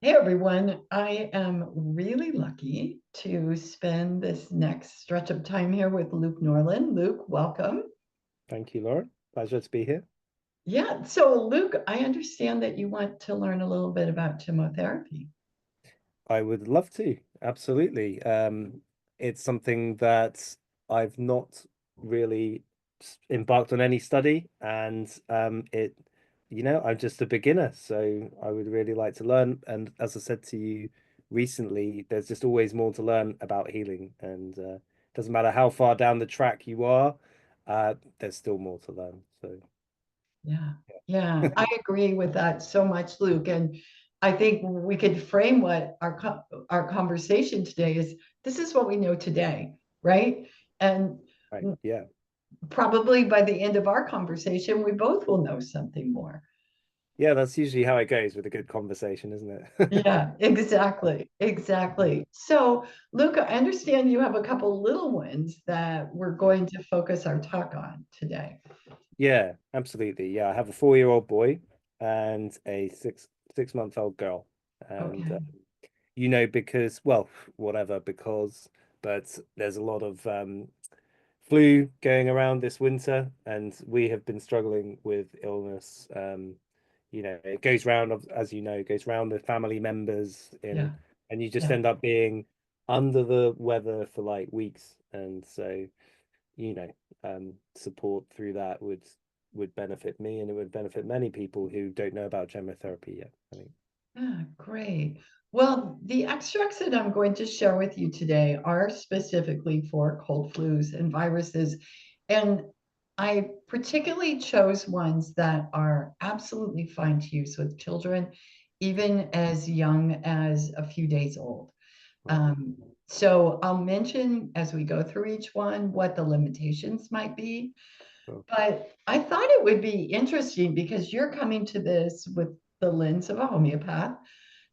Hey everyone, I am really lucky to spend this next stretch of time here with Luke Norland. Luke, welcome. Thank you, Lauren. Pleasure to be here. Yeah, so Luke, I understand that you want to learn a little bit about chemotherapy. I would love to. Absolutely. It's something that I've not really embarked on any study, and I'm just a beginner, so I would really like to learn. And as I said to you recently, there's just always more to learn about healing, and doesn't matter how far down the track you are, there's still more to learn. So, Yeah, yeah, I agree with that so much, Luke. And I think we could frame what our conversation today is. This is what we know today, right? And right, yeah. probably by the end of our conversation, we both will know something more. Yeah, that's usually how it goes with a good conversation, isn't it? Yeah, exactly. Exactly. So, Luca, I understand you have a couple little ones that we're Yeah. going to focus our talk on today. Yeah, absolutely. Yeah, I have a 4-year-old boy and a six-month-old girl. And Okay. because, well, whatever, but there's a lot of flu going around this winter, and we have been struggling with illness. It goes round, as you know, it goes round the family members Yeah. and you just Yeah. end up being under the weather for like weeks. And so, support through that would benefit me, and it would benefit many people who don't know about gemmotherapy yet, I think. Yeah, great. Well, the extracts that I'm going to share with you today are specifically for cold flus and viruses. And I particularly chose ones that are absolutely fine to use with children, even as young as a few days old. Mhm. Um, so I'll mention as we go through each one what the limitations might be. So, But I thought it would be interesting because you're coming to this with the lens of a homeopath. mm,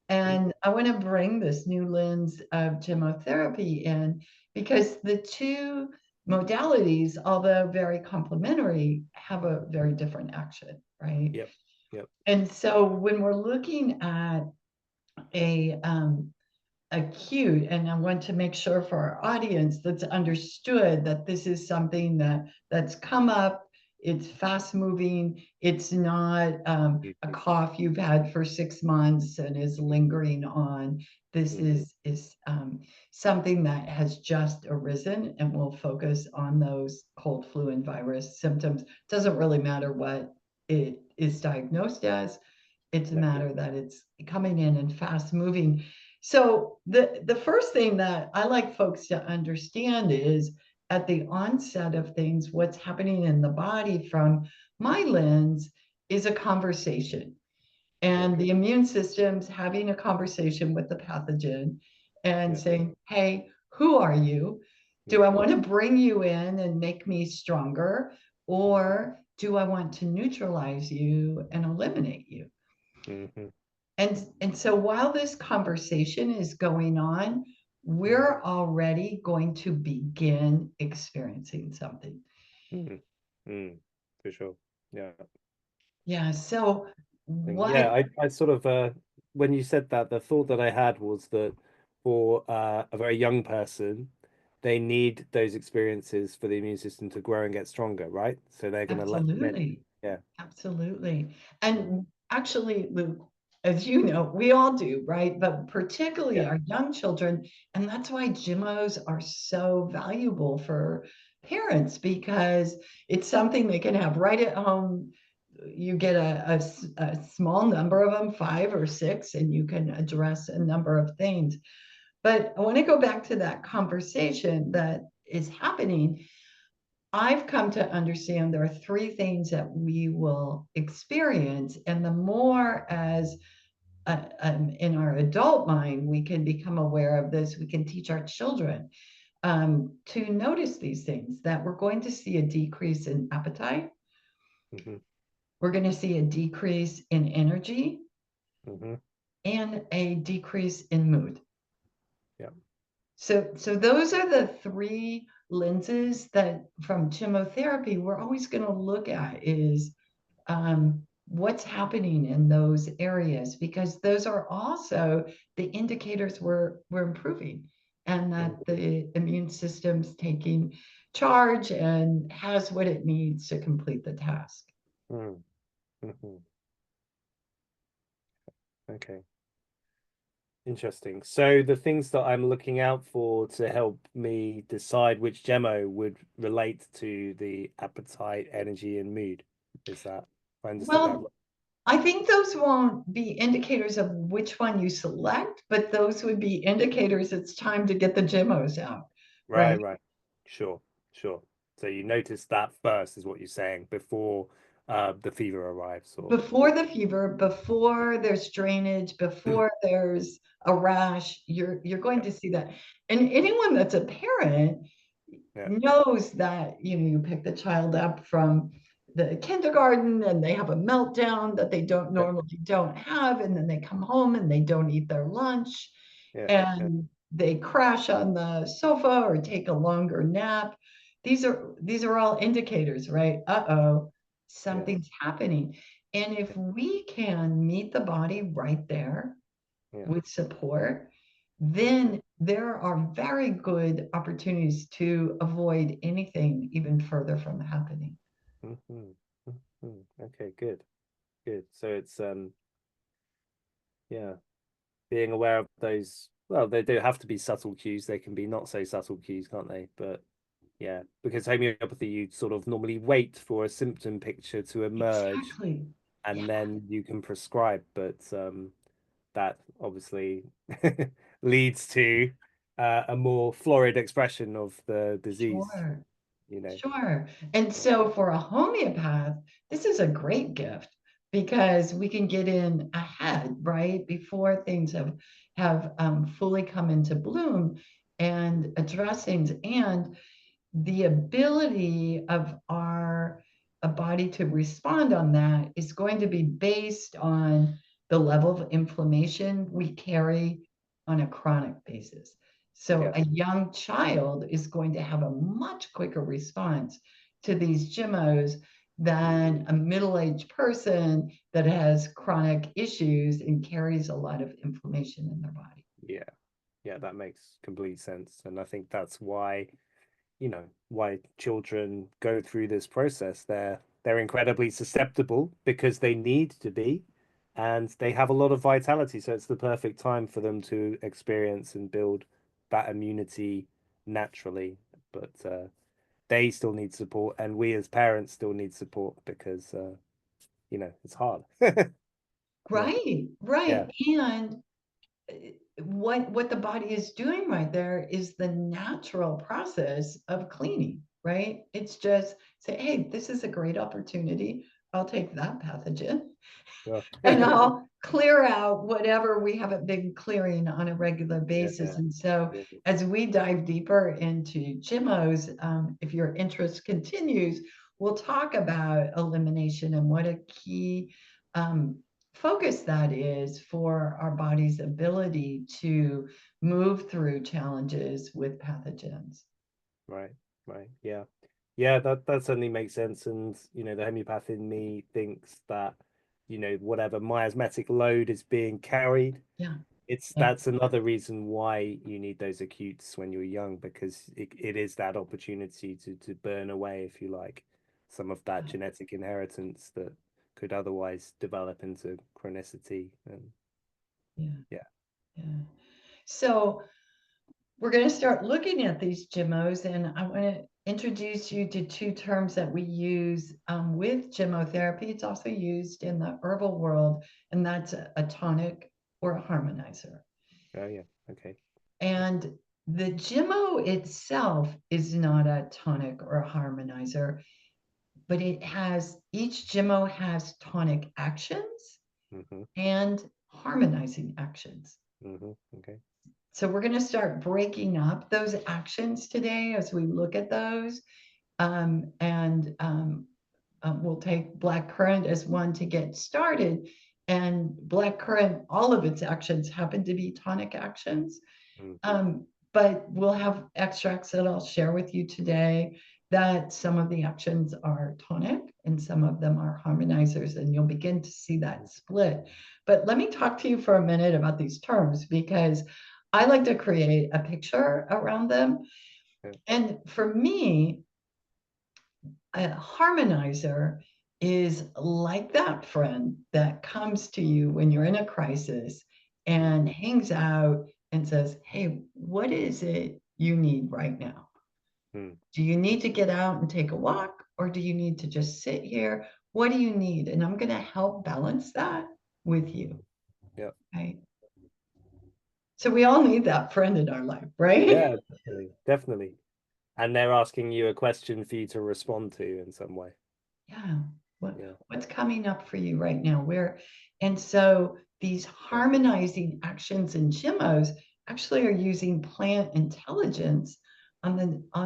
And I want to bring this new lens of gemmotherapy in because the two modalities, although very complementary, have a very different action, right? yep, yep, And so when we're looking at a acute, and I want to make sure for our audience that's understood that this is something that's come up. It's fast moving. It's not a hugely. cough you've had for 6 months and is lingering on. This Mhm. is something that has just arisen, and we'll focus on those cold, flu, and virus symptoms. Doesn't really matter what it is diagnosed as. It's a No. matter that it's coming in and fast moving. So the first thing that I like folks to understand is at the onset of things, what's happening in the body from my lens is a conversation. And Okay. the immune system's having a conversation with the pathogen and Yeah. saying, hey, who are you? Do I Mhm. want to bring you in and make me stronger? Mhm. Or do I want to neutralize you and eliminate you? Mhm. And so while this conversation is going on, Mhm. we're already going to begin experiencing something. Mhm. Mm. For sure. Yeah. Yeah. So Yeah, what I sort of when you said that, the thought that I had was that for a very young person, they need those experiences for the immune system to grow and get stronger, right? So they're going to let them in. absolutely, Yeah. absolutely. Mm. And actually, Luke, as you know, we all do, right? But particularly Yeah. our young children. And that's why Gemmos are so valuable for parents because it's something they can have right at home. You get a small number of them, 5 or 6, and you can address a number of things. But I want to go back to that conversation that is happening. I've come to understand there are three things that we will experience. And the more as in our adult mind, we can become aware of this, we can teach our children to notice these things that we're going to see a decrease in appetite. Hmm. We're going to see a decrease in energy Hmm. and a decrease in mood. Yeah. So those are the three lenses that from chemotherapy we're always going to look at is what's happening in those areas, because those are also the indicators we're improving, and that the immune system's taking charge and has what it needs to complete the task. Mm. Mhm. Okay. Interesting. So the things that I'm looking out for to help me decide which Gemmo would relate to the appetite, energy, and mood. Is that, I understood that right? Well, I think those won't be indicators of which one you select, but those would be indicators it's time to get the Gemmos out, Right, right? right. Sure, sure. So you notice that first is what you're saying before the fever arrives, or Before the fever, before there's drainage, before there's a rash, you're going yeah, to see that. And anyone that's a parent yeah, knows that, you pick the child up from the kindergarten and they have a meltdown that they don't yeah, normally don't have, and then they come home and they don't eat their lunch, yeah, yeah. and they crash on the sofa or take a longer nap. These are all indicators, right? Uh-oh, Yeah. something's happening. And if we can meet the body right there Yeah. with support, then there are very good opportunities to avoid anything even further from happening. Mhm, mhm. Okay, good, good. So it's yeah, being aware of those. Well, they do have to be subtle cues. They can be not so subtle cues, can't they? But yeah, because homeopathy, you sort of normally wait for a symptom picture to emerge Exactly. Yeah, and then you can prescribe. But that obviously leads to a more florid expression of the disease, sure. you know. Sure. And so for a homeopath, this is a great gift because we can get in ahead, right? Before things have fully come into bloom, and address things. And the ability of our a body to respond on that is going to be based on the level of inflammation we carry on a chronic basis. So Yeah. a young child is going to have a much quicker response to these Gemmos than a middle-aged person that has chronic issues and carries a lot of inflammation in their body. Yeah. Yeah, that makes complete sense. And I think that's why, you know, why children go through this process. They're incredibly susceptible because they need to be, and they have a lot of vitality. So it's the perfect time for them to experience and build that immunity naturally. But they still need support, and we as parents still need support because it's hard. Yeah, Right, yeah, right. And what the body is doing right there is the natural process of cleaning, right? It's just say, hey, this is a great opportunity. I'll take that pathogen sure. and I'll clear out whatever we haven't been clearing on a regular basis. Yeah, And so yeah, as we dive deeper into Gemmos, if your interest continues, we'll talk about elimination and what a key um, focus that is for our body's ability to move through challenges with pathogens. right, right, yeah. Yeah, that certainly makes sense. And the homeopath in me thinks that, whatever miasmatic load is being carried, Yeah, it's yeah, that's another reason why you need those acutes when you're young, because it is that opportunity to burn away, if you like, some of that genetic inheritance that could otherwise develop into chronicity. And yeah, yeah, yeah. So we're going to start looking at these Gemmos, and I want to introduce you to two terms that we use with Gemmotherapy. It's also used in the herbal world, and that's a tonic or a harmonizer. oh yeah, okay, And the Gemmo itself is not a tonic or a harmonizer, but each Gemmo has tonic actions mm-hmm, and harmonizing actions. mm-hmm, okay, So we're going to start breaking up those actions today as we look at those. And we'll take black currant as one to get started. And black currant, all of its actions happen to be tonic actions. mm, But we'll have extracts that I'll share with you today that some of the actions are tonic. and some of them are harmonizers, and you'll begin to see that split. But let me talk to you for a minute about these terms, because I like to create a picture around them. Yeah. And for me, a harmonizer is like that friend that comes to you when you're in a crisis and hangs out and says, hey, what is it you need right now? Mm. Do you need to get out and take a walk, or do you need to just sit here? What do you need? And I'm going to help balance that with you. Yeah. Right. So we all need that friend in our life, right? Yeah, definitely. Definitely. And they're asking you a question for you to respond to in some way. Yeah. Yeah. What's coming up for you right now? And so these Yeah. harmonizing actions and Gemmos actually are using plant intelligence on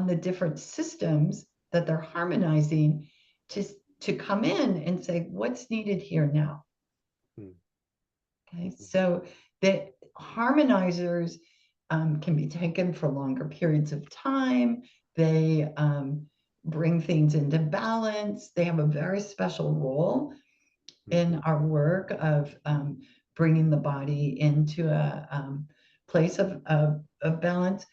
the different systems that they're harmonizing to to come in and say, what's needed here now? Mm. Okay, so the harmonizers can be taken for longer periods of time. They bring things into balance. They have a very special role in our work of bringing the body into a place of balance.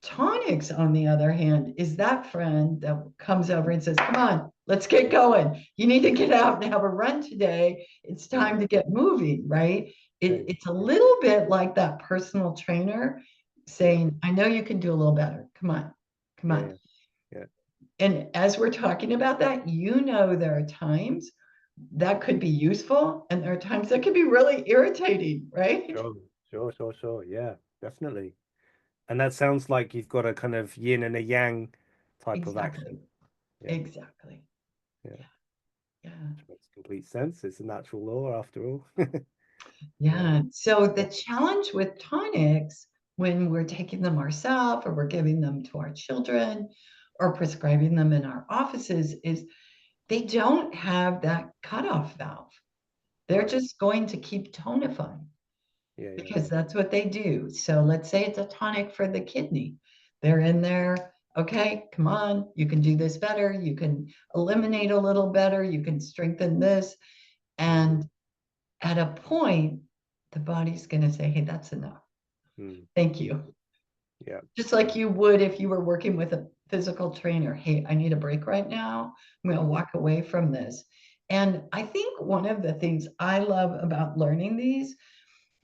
Tonics, on the other hand, is that friend that comes over and says, come on, let's get going. You need to get out and have a run today. It's time to get moving, right? It's a little bit like that personal trainer saying, I know you can do a little better. Come on, come on. Yeah. And as we're talking about that, there are times that could be useful, and there are times that could be really irritating, right? Sure. Yeah, definitely. And that sounds like you've got a kind of yin and a yang type of action. Exactly. Yeah. Exactly. Yeah. Yeah. Which makes complete sense. It's a natural law after all. Yeah. So the Yeah. challenge with tonics, when we're taking them ourselves or we're giving them to our children or prescribing them in our offices, is they don't have that cutoff valve. They're Right. just going to keep tonifying Yeah. because that's what they do. So let's say it's a tonic for the kidney. They're in there. Okay, come on, you can do this better. You can eliminate a little better. You can strengthen this. And at a point, the body's going to say, hey, that's enough. Mm. Thank you. Yeah. Just like you would if you were working with a physical trainer. Hey, I need a break right now. I'm going to walk away from this. And I think one of the things I love about learning these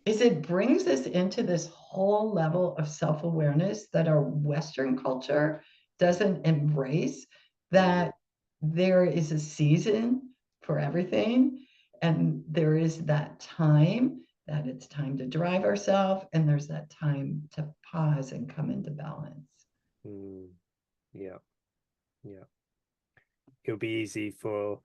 is it brings us into this whole level of self-awareness that our Western culture doesn't embrace, that there is a season for everything, and there is that time that it's time to drive ourselves, and there's that time to pause and come into balance. Mm. Yeah. Yeah. It'll be easy for,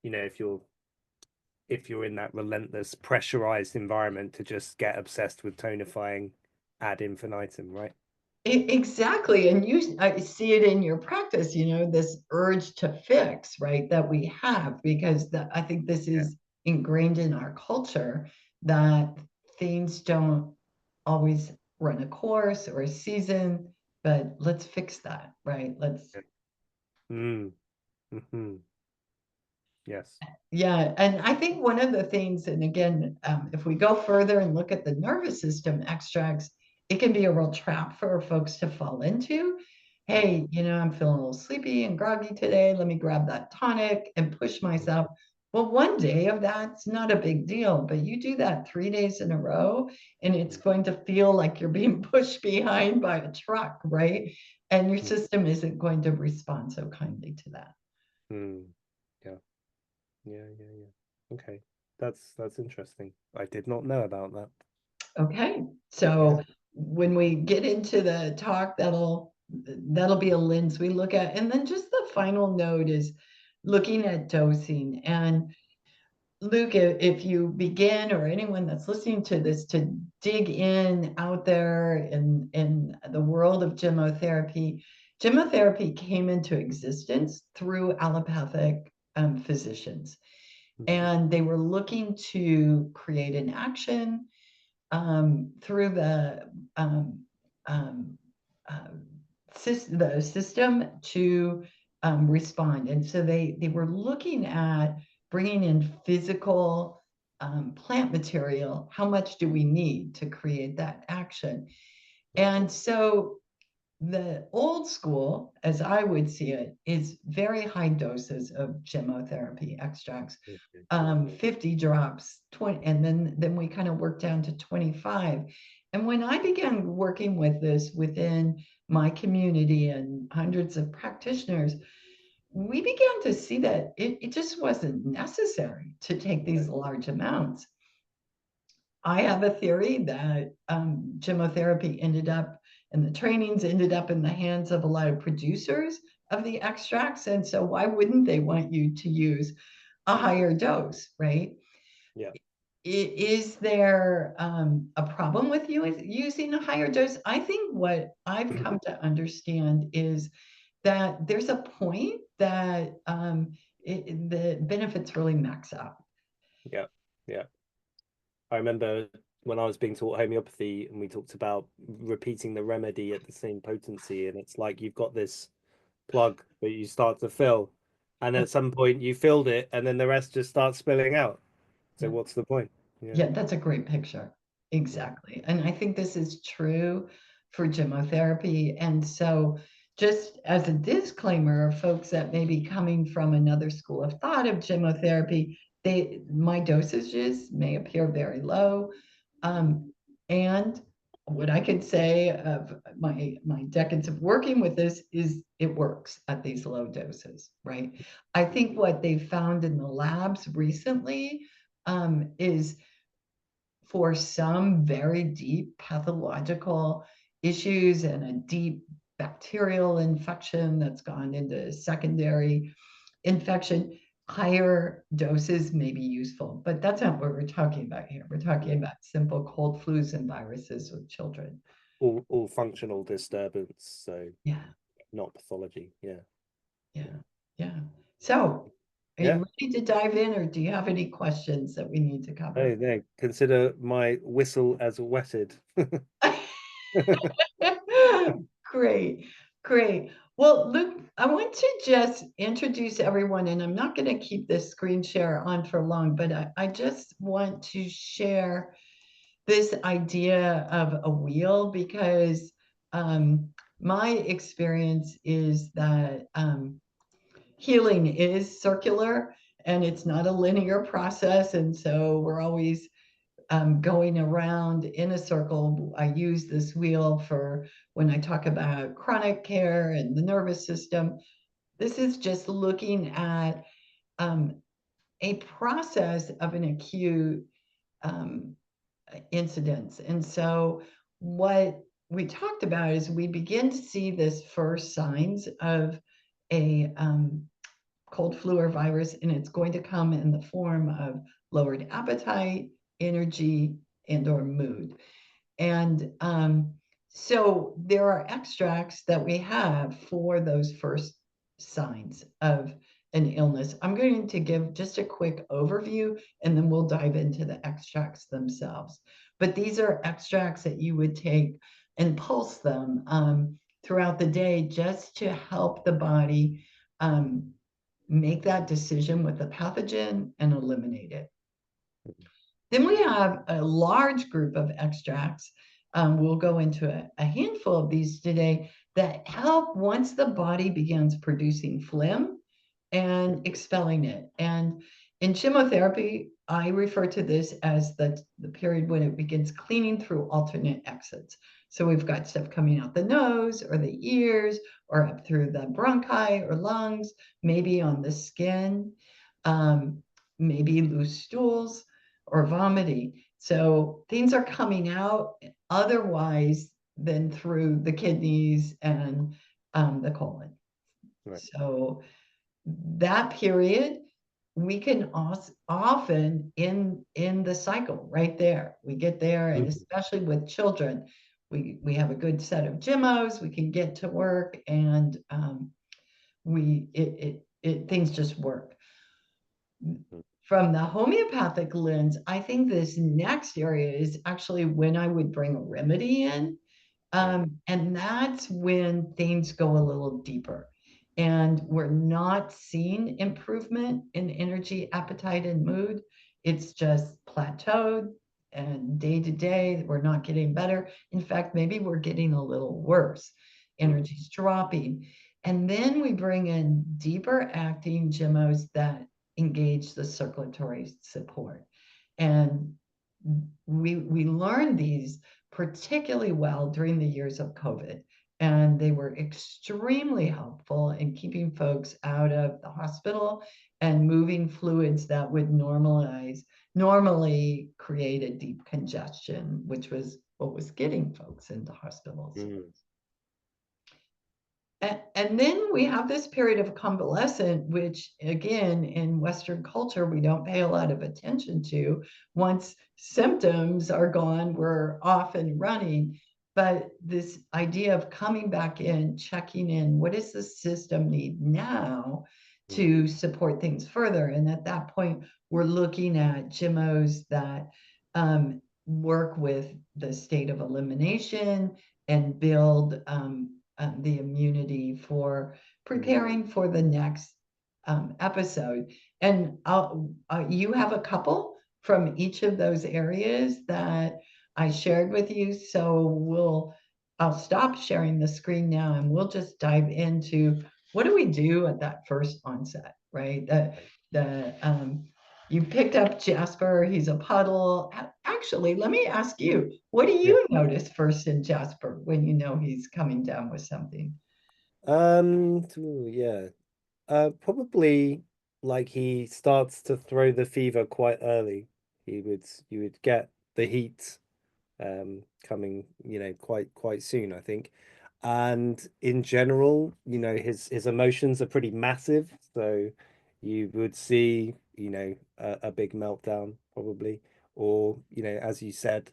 if you're in that relentless pressurized environment to just get obsessed with tonifying ad infinitum, right? Exactly. And I see it in your practice, this urge to fix, right, that we have, because I think this Yeah. is ingrained in our culture that things don't always run a course or a season, but let's fix that, right? Mm. Hmm. Yes. Yeah. And I think one of the things, and again, if we go further and look at the nervous system extracts, it can be a real trap for folks to fall into. Hey, I'm feeling a little sleepy and groggy today. Let me grab that tonic and push myself. Well, one day of that's not a big deal, but you do that 3 days in a row, and it's going to feel like you're being pushed behind by a truck, right? And your system isn't going to respond so kindly to that. Mm. Yeah. Okay. That's interesting. I did not know about that. Okay, Yeah. so when we get into the talk, that'll be a lens we look at. And then just the final note is looking at dosing. And Luke, if you begin, or anyone that's listening to this, to dig in out there in the world of gemmotherapy, gemmotherapy came into existence through allopathic physicians. And they were looking to create an action through um, um, uh, the system to respond. And so they were looking at bringing in physical plant material. How much do we need to create that action? And so the old school, as I would see it, is very high doses of gemmotherapy extracts, 50 drops, 20, and then we kind of work down to 25. And when I began working with this within my community and hundreds of practitioners, we began to see that it just wasn't necessary to take these large amounts. I have a theory that gemmotherapy ended up, and the trainings ended up in the hands of a lot of producers of the extracts. And so why wouldn't they want you to use a higher dose, right? Yeah. Is there a problem with you using a higher dose? I think what I've come to understand is that there's a point that the benefits really max out. Yeah. Yeah. I remember when I was being taught homeopathy and we talked about repeating the remedy at the same potency, and it's like you've got this plug that you start to fill, and at some point you filled it and then the rest just starts spilling out. So what's the point? Yeah, that's a great picture. Exactly. And I think this is true for gemmotherapy. And so just as a disclaimer, folks that may be coming from another school of thought of gemmotherapy, my dosages may appear very low. And what I could say of my decades of working with this is it works at these low doses, right? I think what they found in the labs recently is for some very deep pathological issues and a deep bacterial infection that's gone into secondary infection, higher doses may be useful, but that's not what we're talking about here. We're talking about simple cold flus and viruses with children. All functional disturbance, so yeah, not pathology. Yeah. So are Yeah. you ready to dive in, or do you have any questions that we need to cover? Oh, no. Consider my whistle as wetted. Great, great. Well, Luke, I want to just introduce everyone, and I'm not going to keep this screen share on for long, but I just want to share this idea of a wheel because my experience is that healing is circular and it's not a linear process. And so we're always going around in a circle. I use this wheel for when I talk about chronic care and the nervous system. This is just looking at a process of an acute incidence. And so what we talked about is we begin to see this first signs of a cold flu or virus, and it's going to come in the form of lowered appetite, energy, and or mood. And so there are extracts that we have for those first signs of an illness. I'm going to give just a quick overview and then we'll dive into the extracts themselves. But these are extracts that you would take and pulse them throughout the day just to help the body make that decision with the pathogen and eliminate it. Then we have a large group of extracts. We'll go into a handful of these today that help once the body begins producing phlegm and expelling it. And in gemmotherapy, I refer to this as the period when it begins cleaning through alternate exits. So we've got stuff coming out the nose or the ears or up through the bronchi or lungs, maybe on the skin, maybe loose stools or vomiting. So things are coming out otherwise than through the kidneys and the colon. Right. So that period, we can often in the cycle right there, we get there, and especially with children, we have a good set of Gemmos, we can get to work, and things just work. From the homeopathic lens, I think this next area is actually when I would bring a remedy in. And that's when things go a little deeper. and we're not seeing improvement in energy, appetite, and mood. It's just plateaued, and day to day, we're not getting better. In fact, maybe we're getting a little worse. Energy's dropping. And then we bring in deeper acting Gemmos that engage the circulatory support. And we learned these particularly well during the years of COVID. And they were extremely helpful in keeping folks out of the hospital and moving fluids that would normally create a deep congestion, which was what was getting folks into hospitals. And then we have this period of convalescent, which again, in Western culture, we don't pay a lot of attention to. Once symptoms are gone, we're off and running. But this idea of coming back in, checking in, what does the system need now to support things further? And at that point, we're looking at Gemmos that work with the state of elimination and build the immunity for preparing for the next episode. And you have a couple from each of those areas that I shared with you. So I'll stop sharing the screen now and we'll just dive into what do we do at that first onset, right? You picked up Jasper, he's a puddle. Actually, let me ask you, what do you notice first in Jasper when you know he's coming down with something? Yeah. Probably like he starts to throw the fever quite early. You would get the heat coming, quite soon, I think. And in general, his emotions are pretty massive. So you would see, a big meltdown probably. Or, as you said,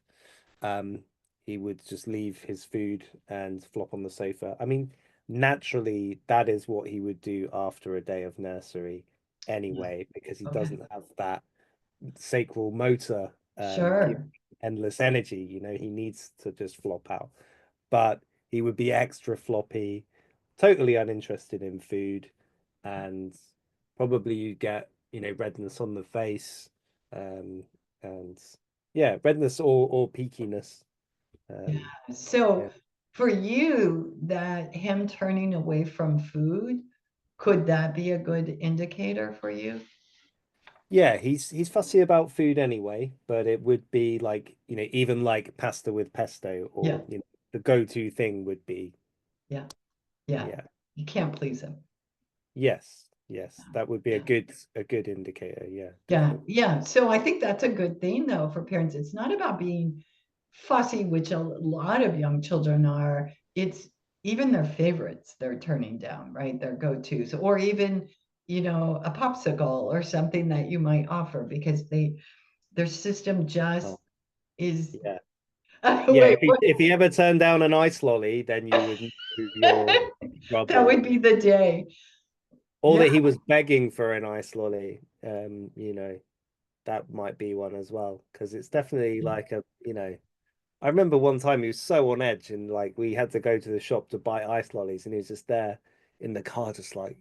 um, he would just leave his food and flop on the sofa. I mean, naturally, that is what he would do after a day of nursery anyway, because he Okay, doesn't have that sacral motor sure. giving endless energy. He needs to just flop out. But he would be extra floppy, totally uninterested in food, and probably you get, redness on the face, and yeah, redness or peakiness. Yeah. Um, So yeah. for you, that him turning away from food, could that be a good indicator for you? Yeah, he's fussy about food anyway, but it would be like, even like pasta with pesto Yeah, or, the go-to thing would be, yeah, yeah. yeah. You can't please him. Yes, yes. That would be Yeah. a good indicator. Yeah, Yeah, definitely. yeah. So I think that's a good thing though for parents. It's not about being fussy, which a lot of young children are. It's even their favorites they're turning down, right? Their go-tos, or even, a popsicle or something that you might offer because their system just Oh, is. yeah. Yeah, Wait, what? if he ever turned down an ice lolly, then you would know you're in That trouble. would be the day. Or Yeah, that he was begging for an ice lolly. That might be one as well. Because it's definitely like I remember one time he was so on edge and like we had to go to the shop to buy ice lollies and he was just there in the car just like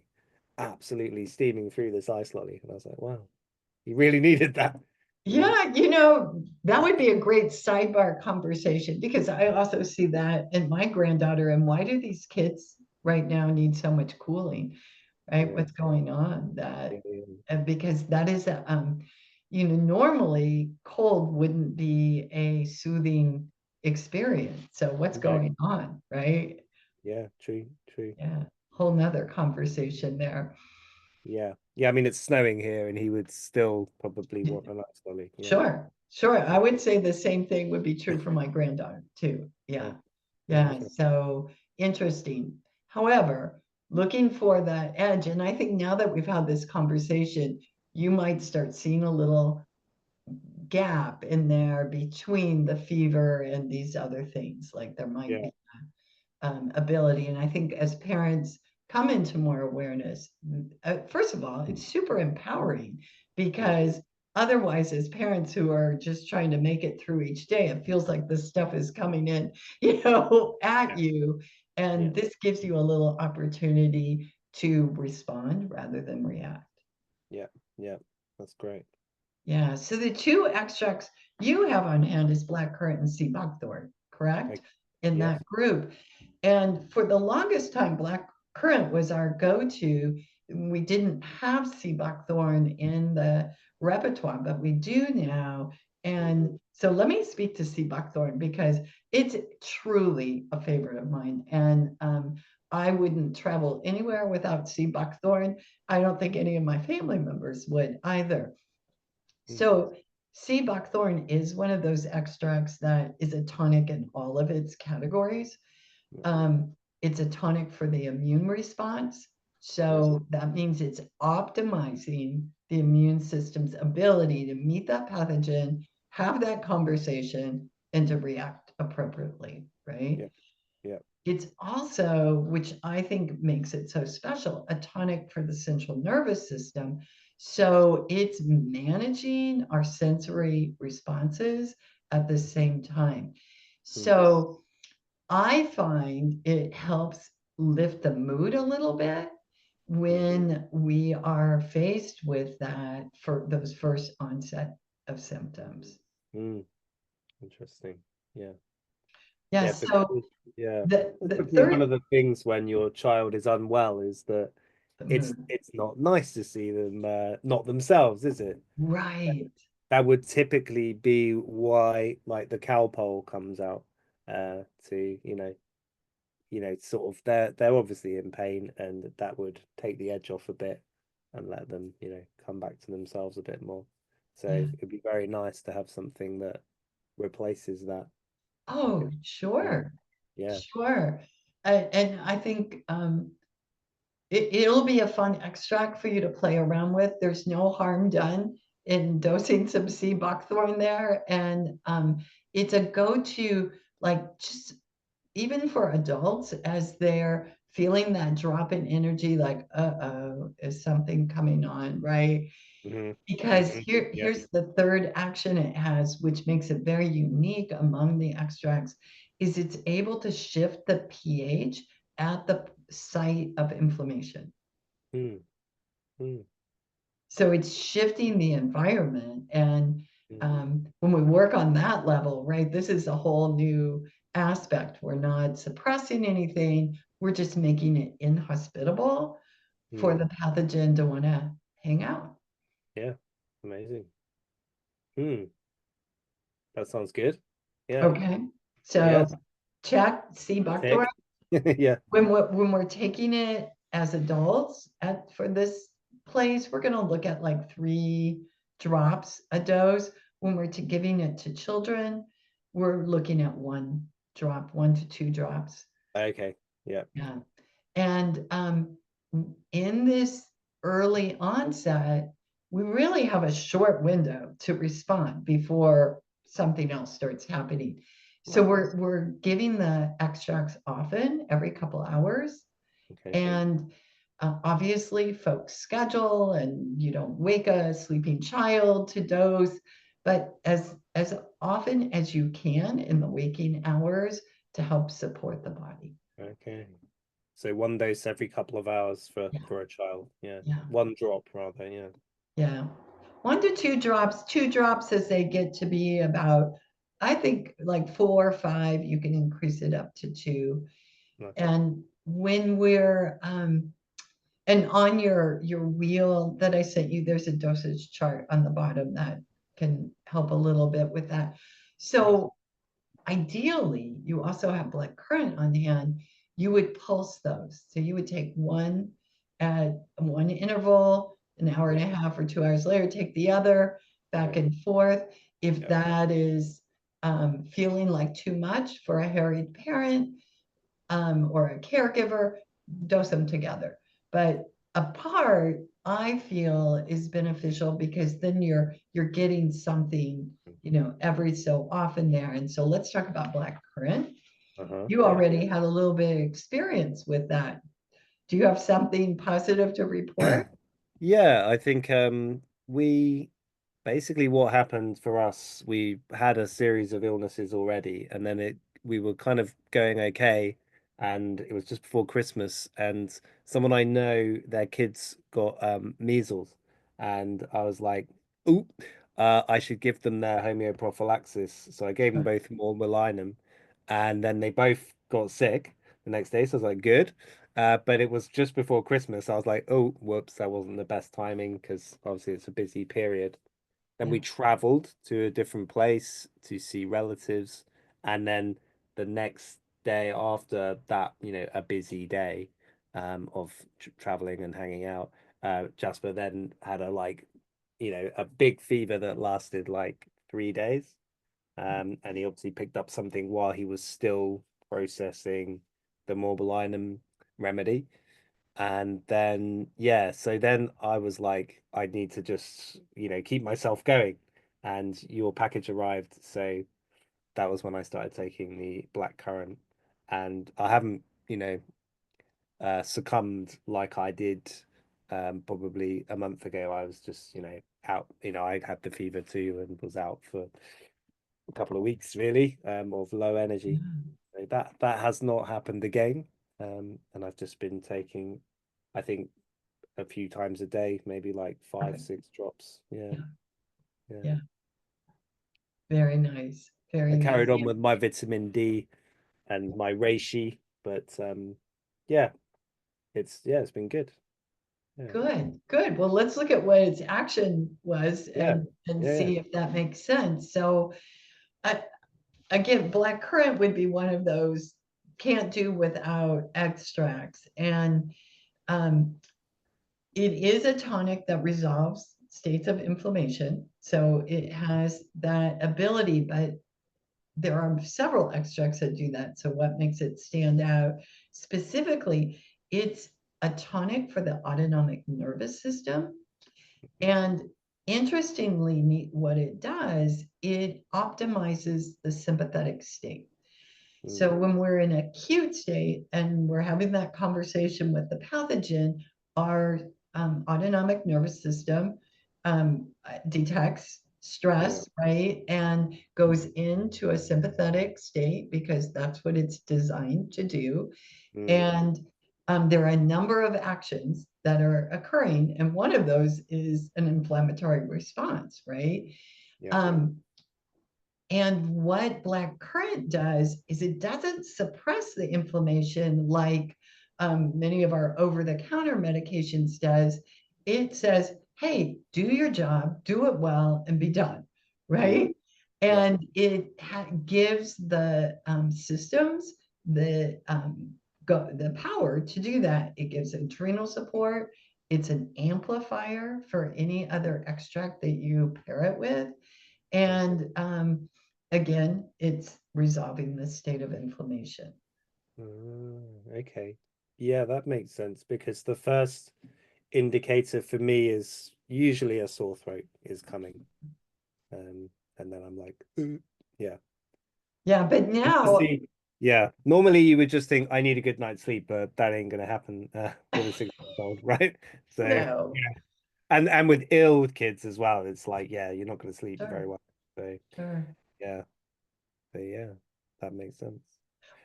absolutely steaming through this ice lolly. And I was like, wow, he really needed that. Mm. yeah, that would be a great sidebar conversation because I also see that in my granddaughter. And why do these kids right now need so much cooling, right? Yeah. What's going on? Yeah. And because that is normally cold wouldn't be a soothing experience. So what's No. going on, right? Yeah, true, true. Yeah, whole nother conversation there. Yeah. Yeah, I mean it's snowing here and he would still probably want an ice lolly. Yeah. Sure, sure. I Yeah. would say the same thing would be true for my granddaughter too. Yeah. Yeah. Yeah. Yeah. So interesting. However, looking for that edge, and I think now that we've had this conversation, you might start seeing a little gap in there between the fever and these other things. Like there might Yeah. be ability. And I think as parents come into more awareness, first of all, it's super empowering Mm. because otherwise, as parents who are just trying to make it through each day, it feels like this stuff is coming in, at Yeah. you. Yeah. And this gives you a little opportunity to respond rather than react. Yeah, yeah, that's great. Yeah, so the two extracts you have on hand is black currant and sea buckthorn, correct? Okay. In Yes. that group. And for the longest time, black currant was our go-to. We didn't have sea buckthorn in the repertoire, but we do now. And so let me speak to sea buckthorn because it's truly a favorite of mine. And I wouldn't travel anywhere without sea buckthorn. I don't think any of my family members would either. Mm, So sea buckthorn is one of those extracts that is a tonic in all of its categories. yeah, It's a tonic for the immune response. yeah, So that means it's optimizing the immune system's ability to meet that pathogen, have that conversation, and to react appropriately, right? yeah, yeah. It's also, which I think makes it so special, a tonic for the central nervous system. So it's managing our sensory responses at the same time. Mm, So I find it helps lift the mood a little bit mhm, when we are faced with that for those first onset of symptoms. mm, interesting. Yeah. Yeah, Yes, so because yeah, the typically one third of the things when your child is unwell is that the it's mood, it's not nice to see them not themselves, is it? right? That would typically be why like the cowpole comes out to sort of they're obviously in pain, and that would take the edge off a bit and let them come back to themselves a bit more. So Yeah. it'd be very nice to have something that replaces that Oh, because yeah, sure, yeah, sure. And I think it'll be a fun extract for you to play around with. There's no harm done in dosing some sea buckthorn there. And it's a go-to, like just even for adults as they're feeling that drop in energy, like, uh-oh, is something coming on, right? hmm Because hmm yeah, here's the third action it has, which makes it very unique among the extracts, is it's able to shift the pH at the site of inflammation. mm, mm, So it's shifting the environment. And mm, when we work on that level, right, this is a whole new aspect. We're not suppressing anything, we're just making it inhospitable for mm. the pathogen to want to hang out. Yeah, amazing. Hmm, that sounds good. Yeah, Okay. So yes, check, see buckthorn. tick. Yeah, When we're taking it as adults for this place, we're going to look at like 3 drops a dose. When we're giving it to children, we're looking at 1 drop, 1 to 2 drops. okay, yeah, Yeah. And in this early onset, we really have a short window to respond before something else starts happening. So right, we're giving the extracts often, every couple hours. okay, And obviously, folks schedule, and you don't wake a sleeping child to dose, but as often as you can in the waking hours to help support the body. okay. So one dose every couple of hours Yeah, for a child. Yeah, yeah, one drop rather. Yeah, yeah. 1 to 2 drops, 2 drops as they get to be about, I think like 4 or 5, you can increase it up to 2. okay, And when we're and on your wheel that I sent you, there's a dosage chart on the bottom that can help a little bit with that. yeah, So ideally, you also have blood current on hand. You would pulse those. So you would take one at one interval, an hour yeah, and a half or 2 hours later, take the other back yeah, and forth. If yeah. that is feeling like too much for a harried parent, or a caregiver, dose them together. But apart, I feel is beneficial because then you're getting something, every so often there. And so let's talk about black currant. Uh-huh. You Yeah. already had a little bit of experience with that. Do you have something positive to report? Yeah, I think we basically what happened for us, we had a series of illnesses already, and then it we were kind of going okay, and it was just before Christmas, and someone I know, their kids got measles, and I was like, "Ooh, I should give them their homeoprophylaxis." So I gave them both morpholinum, and then they both got sick the next day. So I was like, "Good." But it was just before Christmas. I was like, "Oh, whoops, that wasn't the best timing because obviously it's a busy period." Then Yeah. we traveled to a different place to see relatives. And then the next day after that, a busy day of traveling and hanging out, Jasper then had a big fever that lasted like 3 days. And he obviously picked up something while he was still processing the morbillinum remedy. And then, yeah, so then I was like, I need to just, keep myself going. And your package arrived. So that was when I started taking the black currant. And I haven't, succumbed like I did probably a month ago. I was just, out, I had the fever too and was out for a couple of weeks really, of low energy. Yeah. So that has not happened again. And I've just been taking, I think, a few times a day, maybe like five, Perfect. 6 drops. Yeah, Yeah. yeah. Yeah. Very nice. I Very nice. carried on with my vitamin D and my reishi, but yeah, it's been good. Yeah, Good, good. Well, let's look at what its action was yeah, and yeah, see if that makes sense. So, uh, again, black currant would be one of those can't do without extracts, and um, it is a tonic that resolves states of inflammation. So it has that ability, but there are several extracts that do that. So what makes it stand out specifically? It's a tonic for the autonomic nervous system. And interestingly, what it does, it optimizes the sympathetic state. mm, So when we're in an acute state and we're having that conversation with the pathogen, our autonomic nervous system detects yeah, stress, right? And goes into a sympathetic state because that's what it's designed to do. mm, And there are a number of actions that are occurring. And one of those is an inflammatory response, right? yeah, Um, and what black currant does is it doesn't suppress the inflammation like many of our over-the-counter medications does. It says, hey, do your job, do it well, and be done, mm, right? yeah, And it gives the systems the power to do that. It gives adrenal support. It's an amplifier for any other extract that you pair it with. okay. And again, it's resolving the state of inflammation. Okay. Yeah, that makes sense because the first indicator for me is usually a sore throat is coming. And then I'm like, "Ooh." Yeah. Yeah, but now, Honestly, yeah. Normally you would just think I need a good night's sleep, but that ain't gonna happen with a 6 month old, right? So no, yeah. And with ill kids as well, it's like, yeah, you're not gonna sleep very sure, well. So sure. yeah, so yeah, that makes sense.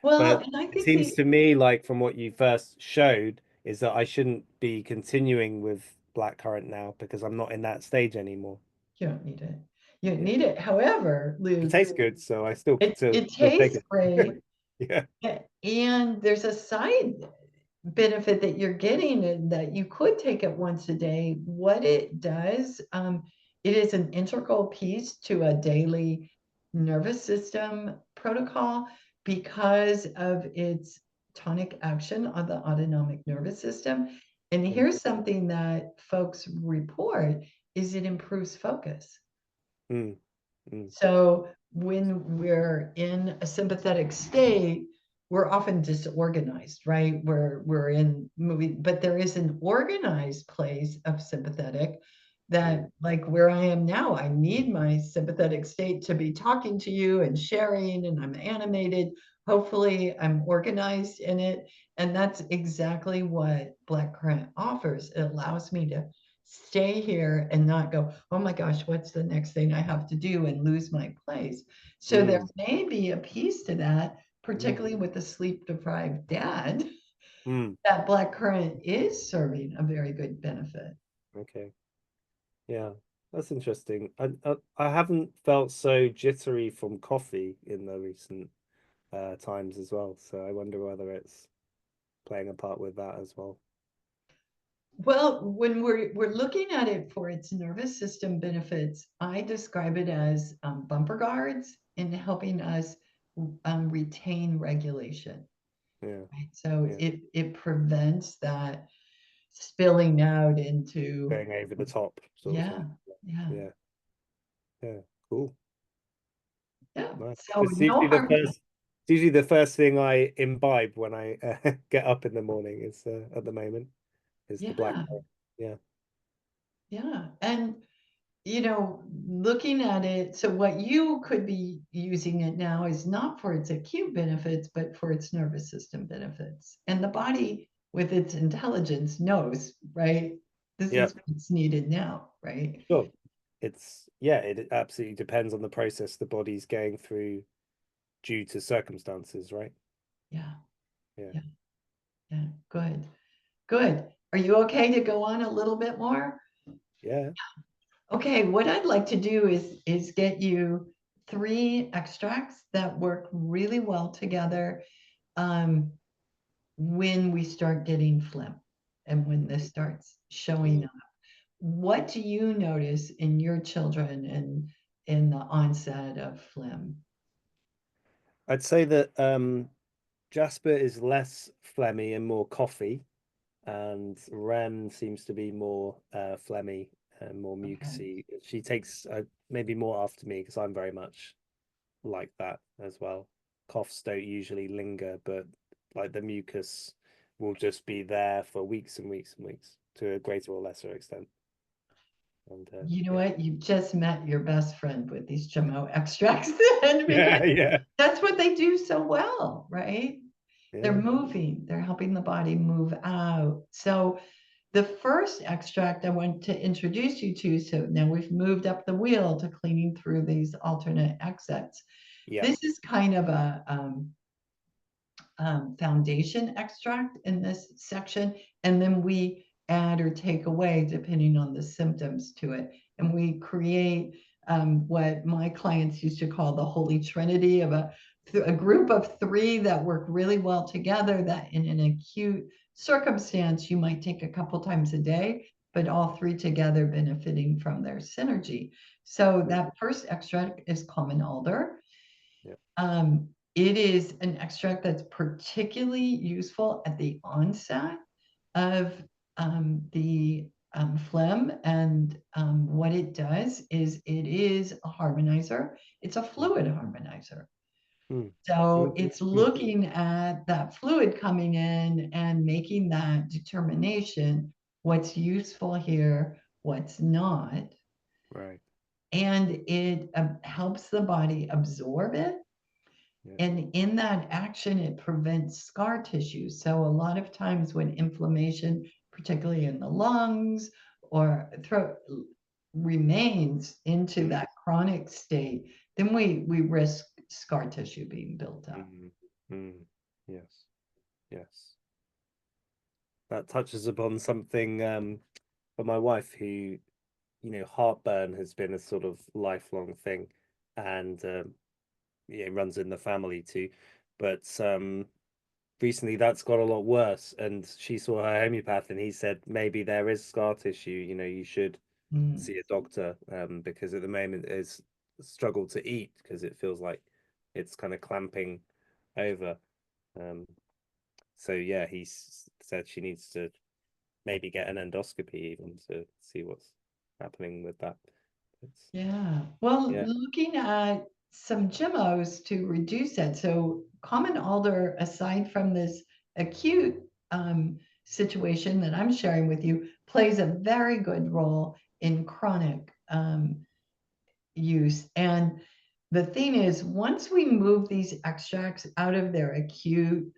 Well, But and I it think seems to me like from what you first showed is that I shouldn't be continuing with blackcurrant now because I'm not in that stage anymore. you don't need it. You don't Yeah. need it. However, It Luke, tastes good, so I still it still take tastes it. great. Yeah. And there's a side benefit that you're getting and that you could take it once a day. What it does, it is an integral piece to a daily nervous system protocol because of its tonic action on the autonomic nervous system. And here's something that folks report is it improves focus. Mm, mm, So when we're in a sympathetic state, we're often disorganized, right? We're in movie, but there is an organized place of sympathetic that, mm, like where I am now, I need my sympathetic state to be talking to you and sharing, and I'm animated. Hopefully, I'm organized in it. And that's exactly what Black Currant offers. It allows me to stay here and not go, oh my gosh, what's the next thing I have to do and lose my place. So there mm, may be a piece to that, particularly with a sleep deprived dad, Mm. that black currant is serving a very good benefit. Okay. Yeah, that's interesting. I haven't felt so jittery from coffee in the recent times as well. So I wonder whether it's playing a part with that as well. Well, when we're looking at it for its nervous system benefits, I describe it as bumper guards in helping us retain regulation. Yeah, Right? So yeah. it prevents that spilling out into, Going over the top sort of yeah, thing. yeah, Yeah, yeah. Cool. yeah. Nice. So It's no usually the harm. first, it's usually the first thing I imbibe when I get up in the morning is at the moment is the black Yeah, coffee. Yeah. yeah. And looking at it, so what you could be using it now is not for its acute benefits, but for its nervous system benefits. And the body, with its intelligence, knows, right? This Yeah. is what's needed now, right? Sure. It absolutely depends on the process the body's going through due to circumstances, right? Yeah, Yeah. yeah, yeah. Good, good. Are you okay to go on a little bit more? Yeah. Okay, what I'd like to do is get you three extracts that work really well together. Um, when we start getting phlegm and when this starts showing Mm. up. What do you notice in your children and in the onset of phlegm? I'd say that Jasper is less phlegmy and more coffee, and Ren seems to be more phlegmy and more Okay. mucusy. She takes maybe more after me because I'm very much like that as well. Coughs don't usually linger, but like the mucus will just be there for weeks and weeks and weeks to a greater or lesser extent. And You know yeah, what? You've just met your best friend with these Gemmo extracts then, because yeah, yeah, that's what they do so well, right? They're yeah, moving, they're helping the body move out. So the first extract I want to introduce you to, so now we've moved up the wheel to cleaning through these alternate exits. yeah. This is kind of a foundation extract in this section, and then we add or take away depending on the symptoms to it. And we create what my clients used to call the holy trinity of a group of three that work really well together, that in an acute circumstance, you might take a couple times a day, but all three together benefiting from their synergy. So Mm. that first extract is common alder. Yeah. It is an extract that's particularly useful at the onset of the phlegm. And what it does is it is a harmonizer. It's a Mm. fluid harmonizer. Mm. So Mm. it's Mm. looking at that fluid coming in and making that determination, what's useful here, what's not. Right. And it helps the body absorb it. Yeah. And in that action, it prevents scar tissue. So a lot of times when inflammation, particularly in the lungs or throat, remains into Mm. that chronic state, then we risk scar tissue being built up. Mm. Mm. Yes. Yes. That touches upon something for my wife who, heartburn has been a sort of lifelong thing, and yeah, it runs in the family too. But recently that's got a lot worse, and she saw her homeopath, and he said maybe there is scar tissue. You should Mm. see a doctor because at the moment it's a struggle to eat because it feels like it's kind of clamping over. Um, so yeah, said she needs to maybe get an endoscopy even to see what's happening with that. It's, Yeah. Well, yeah. looking at some Gemmos to reduce that. So common alder, aside from this acute situation that I'm sharing with you, plays a very good role in chronic use. And the thing is, once we move these extracts out of their acute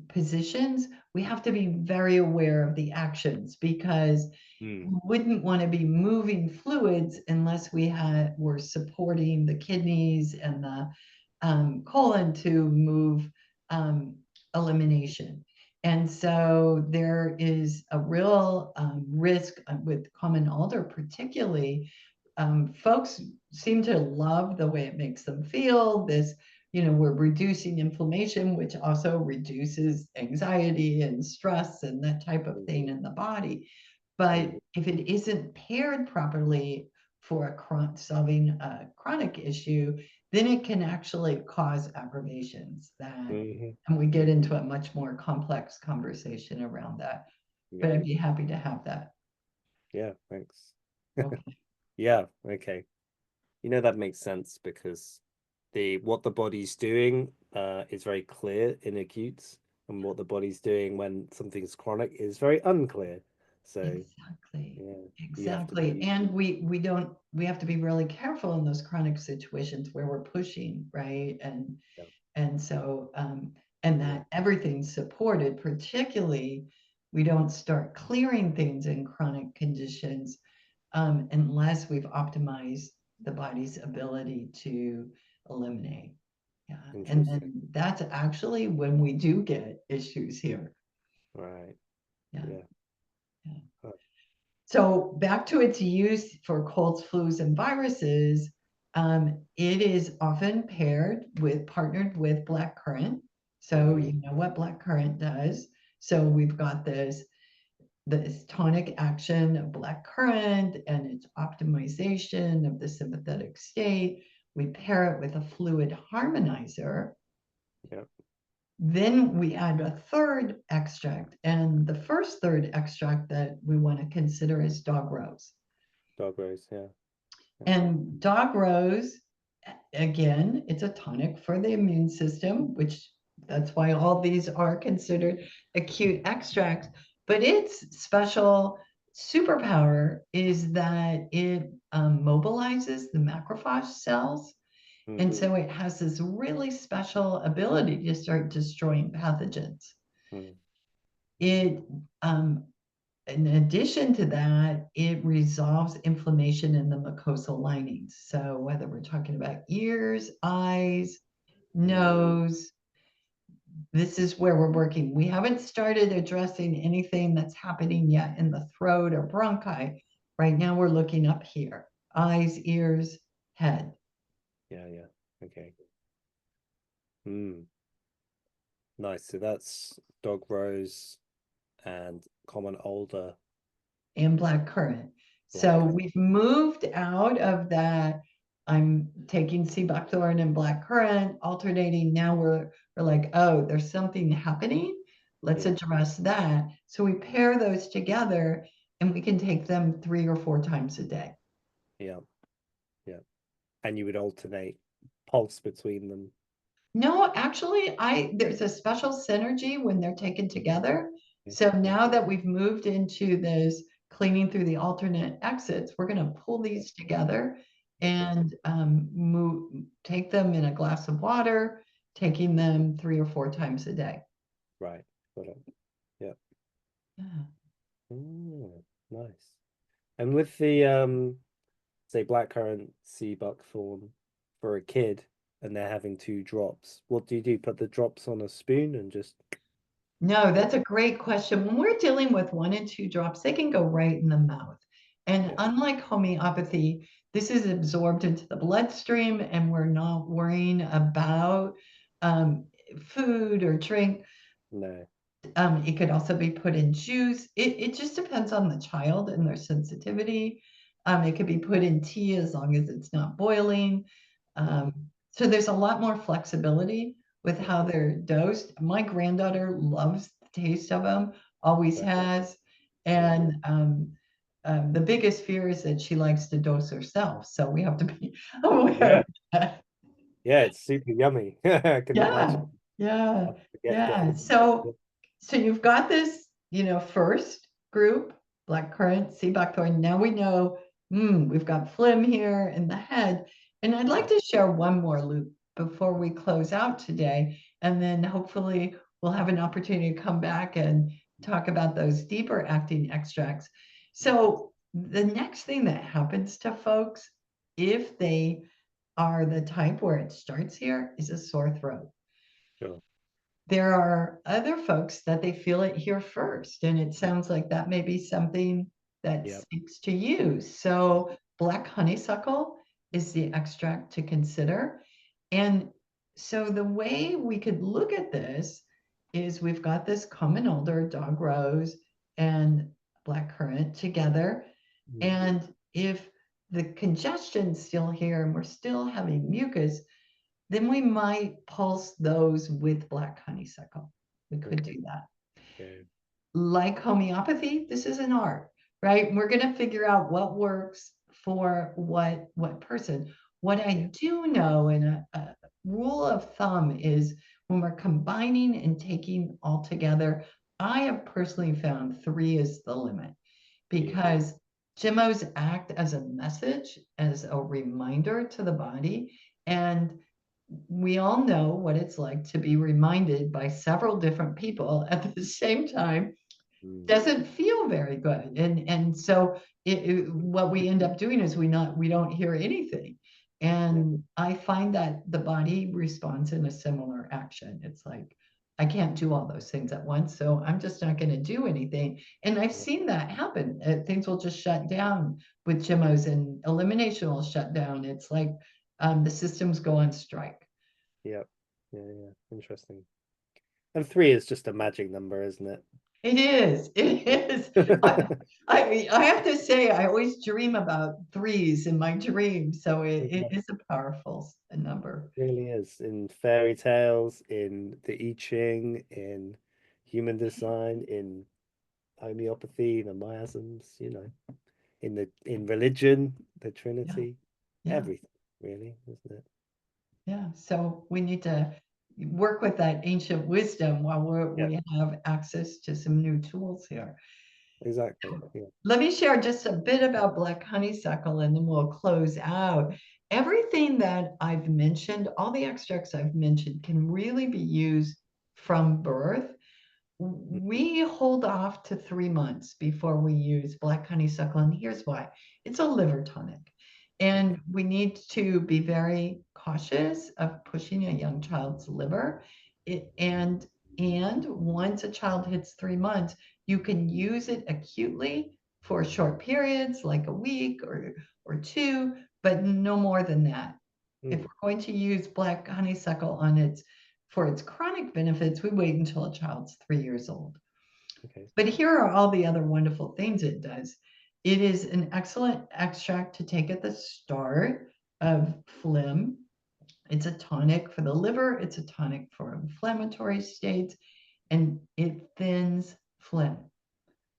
positions, we have to be very aware of the actions, because Mm. we wouldn't want to be moving fluids unless were supporting the kidneys and colon to move elimination. And so there is a real risk with common alder, particularly. Folks seem to love the way it makes them feel. This, we're reducing inflammation, which also reduces anxiety and stress and that type of thing in the body. But if it isn't paired properly for solving a chronic issue, then it can actually cause aggravations and we get into a much more complex conversation around that. But I'd be happy to have that. Yeah, thanks. Okay. Yeah, okay. That makes sense because what the body's doing is very clear in acute, and what the body's doing when something's chronic is very unclear. So exactly. yeah, Exactly. And we have to be really careful in those chronic situations where we're pushing, right? And so and that everything's supported, particularly we don't start clearing things in chronic conditions unless we've optimized the body's ability to eliminate. Yeah. And then that's actually when we do get issues here. Right. Yeah. Yeah. Yeah. So back to its use for colds, flus, and viruses, it is often partnered with black currant. So you know what black currant does. So we've got this tonic action of black currant and its optimization of the sympathetic state. We pair it with a fluid harmonizer. Yep. Then we add a third extract, and the first third extract that we want to consider is dog rose. Dog rose, yeah. And dog rose, again, it's a tonic for the immune system, which that's why all these are considered acute extracts. But its special superpower is that it mobilizes the macrophage cells. And so it has this really special ability to start destroying pathogens. It, in addition to that, it resolves inflammation in the mucosal linings. So whether we're talking about ears, eyes, nose, this is where we're working. We haven't started addressing anything that's happening yet in the throat or bronchi. Right now we're looking up here, eyes, ears, head. Yeah, okay. Nice. So that's dog rose and common alder and black currant. So we've moved out of that. I'm taking sea buckthorn and black currant, alternating. Now we're like, oh, there's something happening. Let's address that. So we pair those together and we can take them 3 or 4 times a day. Yeah. And you would alternate pulse between them. No, actually, there's a special synergy when they're taken together. So now that we've moved into this cleaning through the alternate exits, we're going to pull these together and take them in a glass of water, taking them 3 or 4 times a day. Right. Got it. Yeah. Nice. And with the say blackcurrant, sea buckthorn for a kid, and they're having 2 drops, what do? Put the drops on a spoon and just... No, that's a great question. When we're dealing with 1 and 2 drops, they can go right in the mouth. And unlike homeopathy, this is absorbed into the bloodstream and we're not worrying about food or drink. No. It could also be put in juice. It just depends on the child and their sensitivity. It could be put in tea as long as it's not boiling. So there's a lot more flexibility with how they're dosed. My granddaughter loves the taste of them, always has. And the biggest fear is that she likes to dose herself. So we have to be aware of that. Yeah, it's super yummy. I can imagine. Yeah. So you've got this, first group, blackcurrant, sea buckthorn. Now we know, we've got phlegm here in the head. And I'd like to share one more, Luke, before we close out today. And then hopefully we'll have an opportunity to come back and talk about those deeper acting extracts. So the next thing that happens to folks, if they are the type where it starts here is a sore throat. Sure. There are other folks that they feel it here first, and it sounds like that may be something that Yep. speaks to you. So black honeysuckle is the extract to consider. And so the way we could look at this is we've got this common alder, dog rose, and black currant together. Mm. And if the congestion's still here and we're still having mucus, then we might pulse those with black honeysuckle. We could Okay. do that. Okay. Like homeopathy, this is an art, right? We're going to figure out what works for what person. What I Yeah. do know, and a rule of thumb is when we're combining and taking all together, I have personally found 3 is the limit Yeah. because Gemmos act as a message, as a reminder to the body. And we all know what it's like to be reminded by several different people at the same time. Mm. Doesn't feel very good. And so what we end up doing is we don't hear anything. Yeah. And I find that the body responds in a similar action. It's like, I can't do all those things at once, so I'm just not going to do anything. And I've Yeah. seen that happen. Things will just shut down with Gemmos, and elimination will shut down. It's like the systems go on strike. Yep. Yeah. Yeah. Interesting. And 3 is just a magic number, isn't it? It is. It is. I, I have to say, I always dream about 3s in my dreams. So it Yeah. is a powerful number. Really is. In fairy tales, in the I Ching, in human design, in homeopathy, the miasms, in religion, the Yeah. Trinity, Yeah. everything, really, isn't it? Yeah. So we need to work with that ancient wisdom while Yeah, we have access to some new tools here. exactly. Yeah. Let me share just a bit about black honeysuckle and then we'll close out. Everything that I've mentioned, all the extracts I've mentioned, can really be used from birth. Mhm. We hold off to 3 months before we use black honeysuckle, and here's why. It's a liver tonic, Okay. and we need to be very cautious of pushing a young child's liver. It, and once a child hits 3 months, you can use it acutely for short periods, like a week or 2, but no more than that. If Mm, we're going to use black honeysuckle on its for its chronic benefits, we wait until a child's 3 years old. okay. But here are all the other wonderful things it does. It is an excellent extract to take at the start of phlegm. It's a tonic for the liver, it's a tonic for inflammatory states, and it thins phlegm.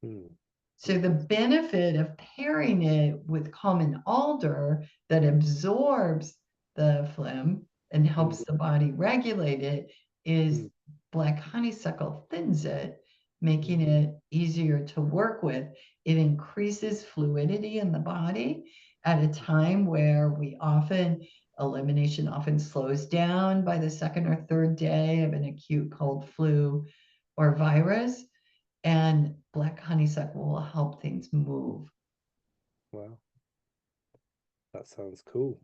Mm, So the interesting. benefit of pairing it with common alder that absorbs the phlegm and Mm, helps the body regulate it is mm, black honeysuckle thins it, mm, making it easier to work with. It increases fluidity in the body at a time where elimination often slows down by the second or third day of an acute cold flu or virus, and black honeysuckle will help things move. wow, that sounds cool.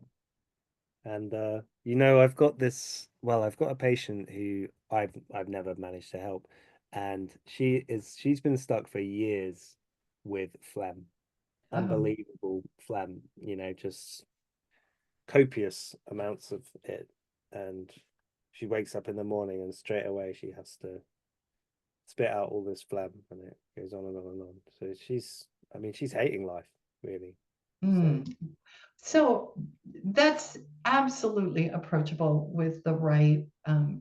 And I've got a patient who I've never managed to help, and she's been stuck for years with phlegm, Oh, unbelievable phlegm, just copious amounts of it. And she wakes up in the morning and straight away she has to spit out all this phlegm and it goes on and on and on. So she's hating life, really. So mm. So that's absolutely approachable with the right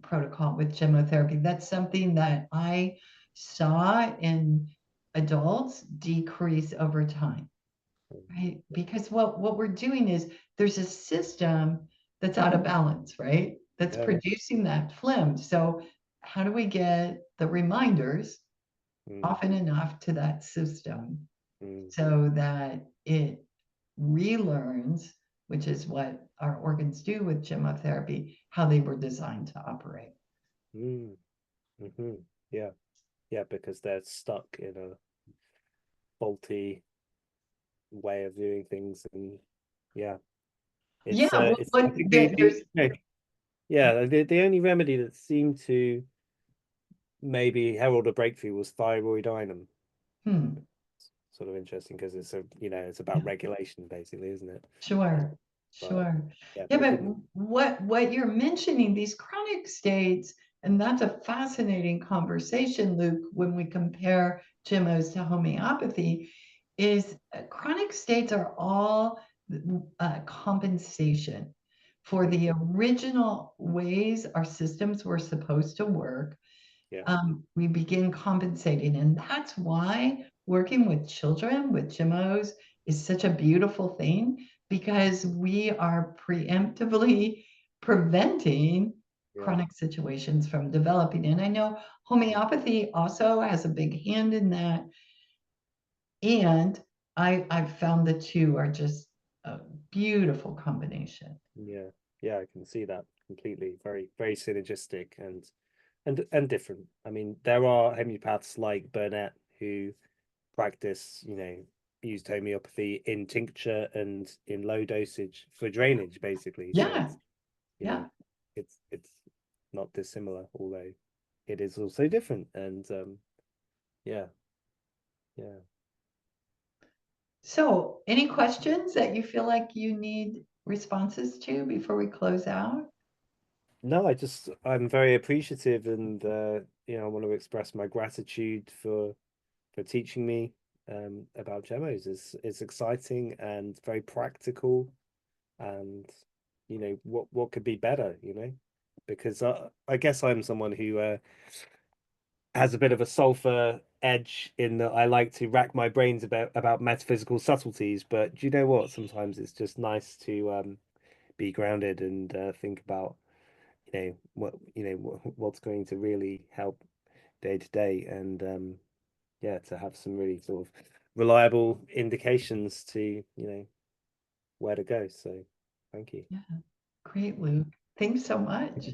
protocol with gemmotherapy. That's something that I saw in adults decrease over time, right? Because what we're doing is there's a system that's out of balance, right? That's yeah, yeah. producing that phlegm. So how do we get the reminders Mm, often enough to that system mm, so that it relearns, which is what our organs do with gemmotherapy, how they were designed to operate. mm, hmm. Yeah, yeah, because they're stuck in a faulty way of doing things, and yeah. Yeah, well, It's I what think there's yeah, the only remedy that seemed to maybe herald a breakthrough was thyroidinum. hmm, Sort of interesting because it's a it's about yeah, regulation basically, isn't it? sure, But sure. yeah, Yeah, but it but didn't. what you're mentioning, these chronic states, and that's a fascinating conversation, Luke, when we compare Gemmos to homeopathy, is chronic states are all compensation for the original ways our systems were supposed to work. Yeah, We begin compensating. And that's why working with children with Gemmos is such a beautiful thing, because we are preemptively preventing yeah, chronic situations from developing. And I know homeopathy also has a big hand in that. And I've found the two are just a beautiful combination. yeah, yeah. I can see that completely. Very, very synergistic and different. I mean, there are homeopaths like Burnett who practice, used homeopathy in tincture and in low dosage for drainage, basically. So Yeah, you know, yeah. it's not dissimilar, although it is also different. And yeah, yeah. So, any questions that you feel like you need responses to before we close out? No, I'm very appreciative, and I want to express my gratitude for teaching me about Gemmos. It's exciting and very practical, and what could be better, because I guess I'm someone who has a bit of a sulfur edge in that I like to rack my brains about metaphysical subtleties. But do you know what? Sometimes it's just nice to be grounded and think about what's going to really help day to day, and yeah, to have some really sort of reliable indications to where to go. So thank you. Yeah, great, Luke. Thanks so much.